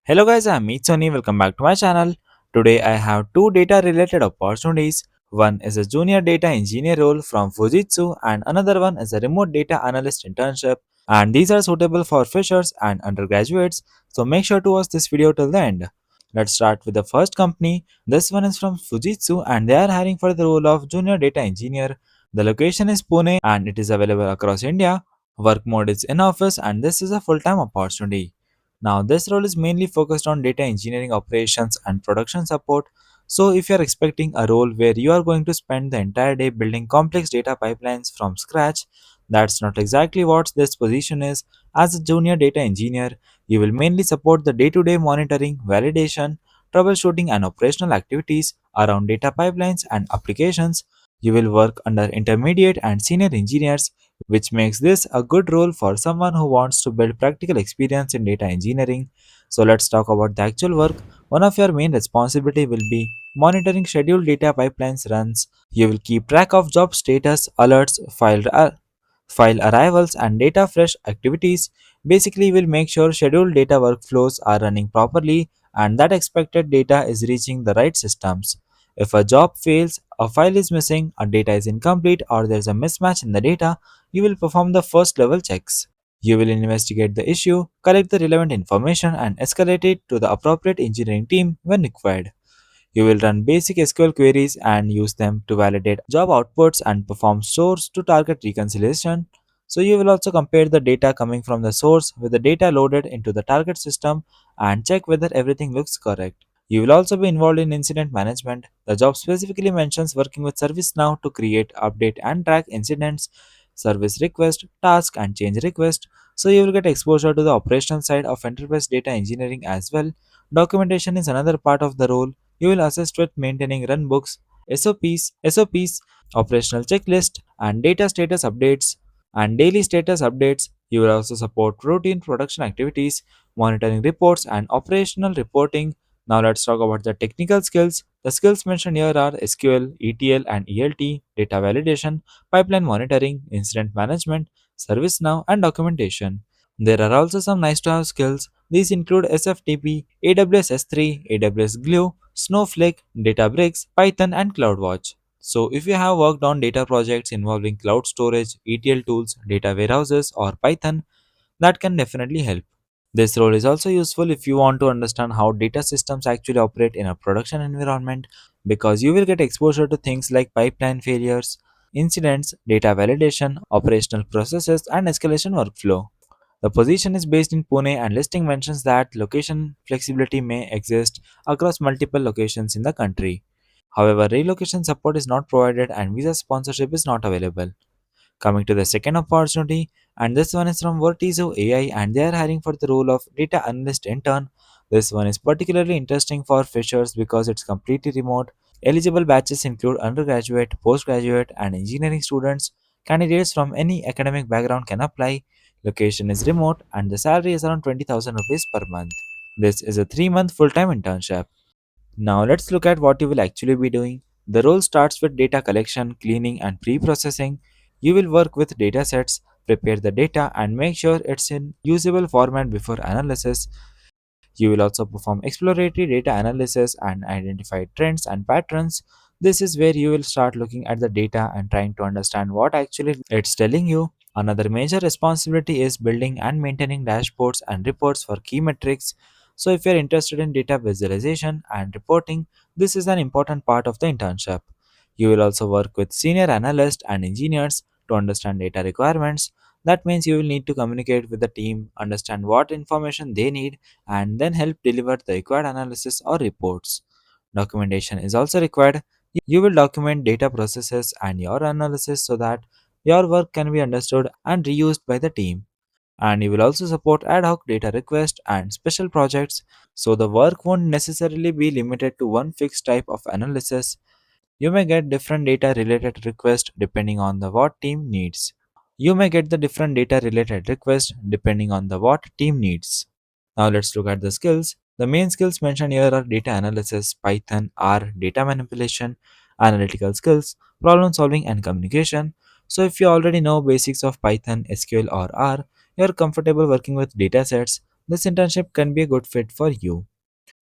Hello guys, I'm Mitsoni. Welcome back to my channel. Today I have two data related opportunities. One is a junior data engineer role from Fujitsu and another one is a remote data analyst internship. And these are suitable for freshers and undergraduates. So make sure to watch this video till the end. Let's start with the first company. This one is from Fujitsu and they are hiring for the role of junior data engineer. The location is Pune and it is available across India. Work mode is in office and this is a full-time opportunity. Now, this role is mainly focused on data engineering operations and production support. So, if you are expecting a role where you are going to spend the entire day building complex data pipelines from scratch, that's not exactly what this position is. As a junior data engineer, you will mainly support the day to day monitoring, validation, troubleshooting, and operational activities around data pipelines and applications. You will work under intermediate and senior engineers, which makes this a good role for someone who wants to build practical experience in data engineering. So let's talk about the actual work. One of your main responsibility will be monitoring scheduled data pipelines runs. You will keep track of job status, alerts, file arrivals and data fresh activities. Basically, will make sure scheduled data workflows are running properly and that expected data is reaching the right systems. If a job fails, a file is missing, a data is incomplete, or there's a mismatch in the data, you will perform the first level checks. You will investigate the issue, collect the relevant information, and escalate it to the appropriate engineering team when required. You will run basic SQL queries and use them to validate job outputs and perform source to target reconciliation. So, you will also compare the data coming from the source with the data loaded into the target system and check whether everything looks correct. You will also be involved in incident management. The job specifically mentions working with ServiceNow to create, update, and track incidents, service request, task, and change request. So, you will get exposure to the operational side of enterprise data engineering as well. Documentation is another part of the role. You will assist with maintaining runbooks, SOPs, operational checklist, and data status updates and daily status updates. You will also support routine production activities, monitoring reports, and operational reporting. Now let's talk about the technical skills. The skills mentioned here are SQL, ETL, and ELT, data validation, pipeline monitoring, incident management, ServiceNow, and documentation. There are also some nice to have skills. These include SFTP, AWS S3, AWS Glue, Snowflake, Databricks, Python, and CloudWatch. So, if you have worked on data projects involving cloud storage, ETL tools, data warehouses, or Python, that can definitely help. This role is also useful if you want to understand how data systems actually operate in a production environment because you will get exposure to things like pipeline failures, incidents, data validation, operational processes, and escalation workflow. The position is based in Pune and listing mentions that location flexibility may exist across multiple locations in the country. However, relocation support is not provided and visa sponsorship is not available. Coming to the second opportunity, and this one is from Vortizo AI, and they are hiring for the role of Data Analyst Intern. This one is particularly interesting for freshers because it's completely remote. Eligible batches include undergraduate, postgraduate, and engineering students. Candidates from any academic background can apply. Location is remote, and the salary is around 20,000 rupees per month. This is a 3-month full time internship. Now let's look at what you will actually be doing. The role starts with data collection, cleaning, and pre processing. You will work with data sets, prepare the data, and make sure it's in usable format before analysis. You will also perform exploratory data analysis and identify trends and patterns. This is where you will start looking at the data and trying to understand what actually it's telling you. Another major responsibility is building and maintaining dashboards and reports for key metrics. So, if you're interested in data visualization and reporting, this is an important part of the internship. You will also work with senior analysts and engineers to understand data requirements. That means you will need to communicate with the team, understand what information they need, and then help deliver the required analysis or reports. Documentation is also required. You will document data processes and your analysis so that your work can be understood and reused by the team. And you will also support ad hoc data requests and special projects, so the work won't necessarily be limited to one fixed type of analysis. You may get different data related requests depending on the what team needs. You may get the different data related requests depending on the what team needs. Now let's look at the skills. The main skills mentioned here are data analysis, Python, R, data manipulation, analytical skills, problem solving and communication. So if you already know basics of Python, SQL or R, you're comfortable working with data sets, this internship can be a good fit for you.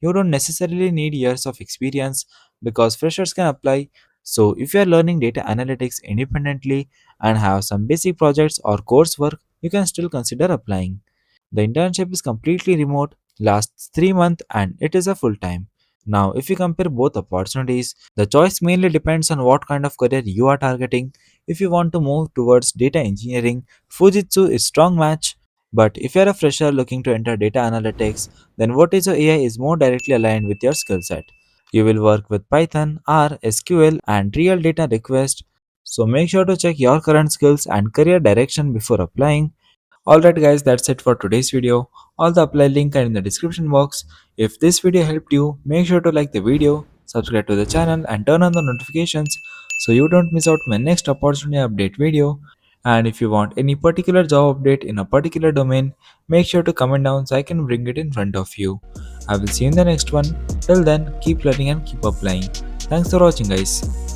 You don't necessarily need years of experience because freshers can apply. So, if you are learning data analytics independently and have some basic projects or coursework, you can still consider applying. The internship is completely remote, lasts 3 months, and it is a full time. Now, if you compare both opportunities, the choice mainly depends on what kind of career you are targeting. If you want to move towards data engineering, Fujitsu is strong match. But if you are a fresher looking to enter data analytics, then Vortizo AI is more directly aligned with your skill set. You will work with Python, R, SQL, and real data requests. So make sure to check your current skills and career direction before applying. Alright guys, that's it for today's video. All the apply link are in the description box. If this video helped you, make sure to like the video, subscribe to the channel and turn on the notifications so you don't miss out my next opportunity update video. And if you want any particular job update in a particular domain, make sure to comment down so I can bring it in front of you. I will see you in the next one. Till then, keep learning and keep applying. Thanks for watching guys.